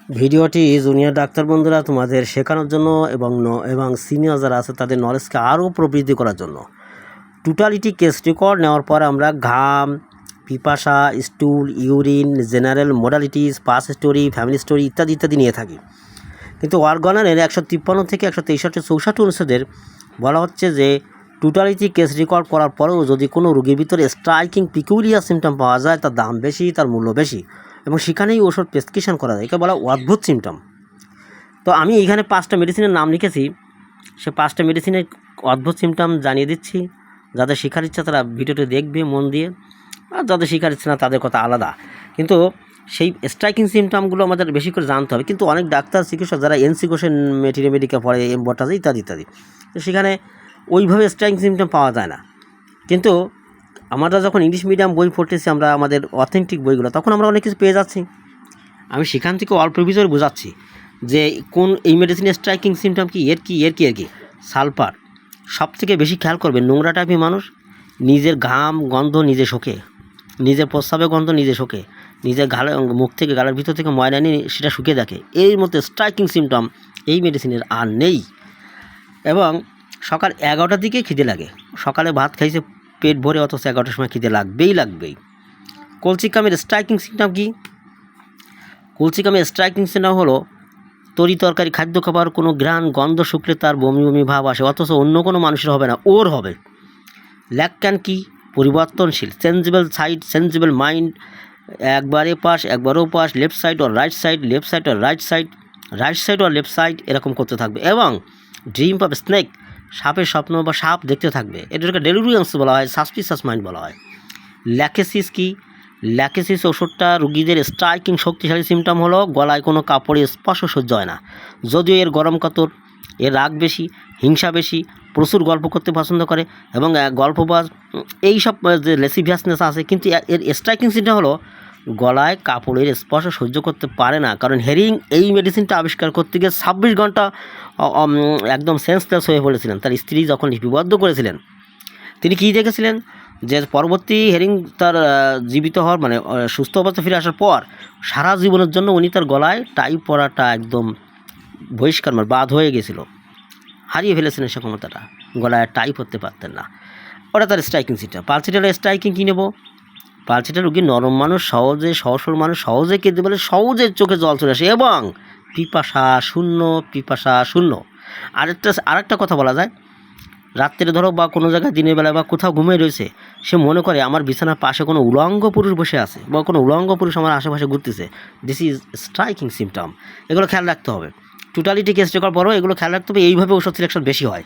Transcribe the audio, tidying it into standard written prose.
ভিডিওটি junior doctor বন্ধুরা তোমাদের শেখানোর জন্য এবং সিনিয়র যারা আছে তাদের নলেজকে আরও প্রবৃদ্ধি করার জন্য। টোটালিটি কেস রেকর্ড নেওয়ার পর আমরা ঘাম, পিপাসা, স্টুল, urine, general modalities, pass story, family story ইত্যাদি ইত্যাদি নিয়ে থাকি। কিন্তু অর্গানের 153 থেকে 163-64 অনুচ্ছেদের বলা হচ্ছে যে টোটালিটি কেস রেকর্ড করার পরেও যদি কোনো রোগীর ভিতরে স্ট্রাইকিং পিকুলিয়ার সিমটম পাওয়া যায়, তার দাম বেশি, তার মূল্য বেশি এবং সেখানেই ওষুধ প্রেসক্রিপশন করা যায়, একে বলা অদ্ভুত সিমটম। তো আমি এইখানে 5টা মেডিসিনের নাম লিখেছি, সে 5টা মেডিসিনের অদ্ভুত সিমটম জানিয়ে দিচ্ছি। যাদের শেখার ইচ্ছা তারা ভিডিওটি দেখবে মন দিয়ে, আর যাদের শেখার ইচ্ছা না তাদের কথা আলাদা। কিন্তু সেই স্ট্রাইকিং সিমটমগুলো আমাদের বেশি করে জানতে হবে। কিন্তু অনেক ডাক্তার চিকিৎসক যারা এনসি কোষের মেডিকেল পড়ে, এমবটাস ইত্যাদি ইত্যাদি, তো সেখানে ওইভাবে স্ট্রাইকিং সিমটম পাওয়া যায় না। কিন্তু আমরা যখন ইংলিশ মিডিয়াম বই পড়তেছি, আমরা আমাদের অথেন্টিক বইগুলো, তখন আমরা অনেক কিছু পেয়ে যাচ্ছি। আমি সেখান থেকে অল্প ভিতরে বোঝাচ্ছি যে কোন এই মেডিসিনের স্ট্রাইকিং সিমটম কি, এর কি সালফার। সব থেকে বেশি খেয়াল করবেন, নোংরা টাইপের মানুষ নিজের ঘাম গন্ধ নিজে শোকে, নিজের প্রস্রাবের গন্ধ নিজে শোকে, নিজের মুখ থেকে গালের ভিতর থেকে ময়লা নিয়ে সেটা শুকিয়ে দেখে, এর মধ্যে স্ট্রাইকিং সিমটম এই মেডিসিনের আর নেই। এবং সকাল 11টার দিকে খিদে লাগে, সকালে ভাত খাইছে পেট ভরে, অথচ 11টার সময় খিদে লাগবেই। কলসিকামের স্ট্রাইকিং সিমটম কি? কলসিকামের স্ট্রাইকিং সিমটম হলো তরি তরকারি খাদ্য খাবার কোনো ঘ্রাণ গন্ধ শুকলে তার বমি ভাব আসে, অথচ অন্য কোনো মানুষের হবে না, ওর হবে। ল্যাকক্যান কি? পরিবর্তনশীল, চেঞ্জেবল সাইড, চেঞ্জেবল মাইন্ড, একবার এপাশ একবার ওপাশ, লেফট সাইড আর রাইট সাইড, লেফট সাইড আর রাইট সাইড, রাইট সাইড আর লেফট সাইড, এরকম করতে থাকবে। এবং ড্রিম অফ স্নেক, সাপের স্বপ্ন বা সাপ দেখতে থাকবে, এটাকে ডেলিরিয়ান্স বলা হয়, সাসপিসাস মাইন্ড বলা হয়। ল্যাকেসিস কি? ল্যাকেসিস ওষুধটা রুগীদের স্ট্রাইকিং শক্তিশালী সিমটম হলো গলায় কোনো কাপড়ে স্পর্শ সহ্য হয় না, যদিও এর গরম কাতর, এর রাগ বেশি, হিংসা বেশি, প্রচুর গল্প করতে পছন্দ করে এবং গল্পবাজ, এইসব যে লেসিভিয়াসনেস আছে। কিন্তু এর স্ট্রাইকিং সিমটম হলো গলায় কাপড়ের স্পর্শ সহ্য করতে পারে না। কারণ হেরিং এই মেডিসিনটা আবিষ্কার করতে গিয়ে 26 ঘন্টা একদম সেন্সলেস হয়ে পড়েছিলেন। তার স্ত্রী যখন লিপিবদ্ধ করেছিলেন, তিনি কী দেখেছিলেন যে পরবর্তী হেরিং তার জীবিত হওয়ার মানে সুস্থ অবস্থা ফিরে আসার পর সারা জীবনের জন্য উনি তার গলায় টাই পরাটা একদম বহিষ্কার বাদ হয়ে গেছিল, হারিয়ে ফেলেছিলেন সে ক্ষমতাটা, গলায় টাই পরতে পারতেন না। ওটা তার স্ট্রাইকিং সিমটম। পালসিটালের স্ট্রাইকিং কী নেব? পালসিটাল রুগী নরম মানুষ, সহজে সহসর মানুষ, সহজে কেঁদে বলে, সহজে চোখে জল চলে আসে এবং পিপাসা শূন্য। আরেকটা কথা বলা যায়, রাত্রে ধরো বা কোনো জায়গায় দিনের বেলা বা কোথাও ঘুমিয়ে রয়েছে, সে মনে করে আমার বিছানার পাশে কোনো উলঙ্গ পুরুষ বসে আছে বা কোনো উলঙ্গ পুরুষ আমার আশেপাশে ঘুরতেছে। This is striking symptom. এগুলো খেয়াল রাখতে হবে। টোটালিটি কেস রেকর্ড বড়, এগুলো খেয়াল রাখতে হবে। এইভাবে ওষুধ সিলেকশন বেশি হয়।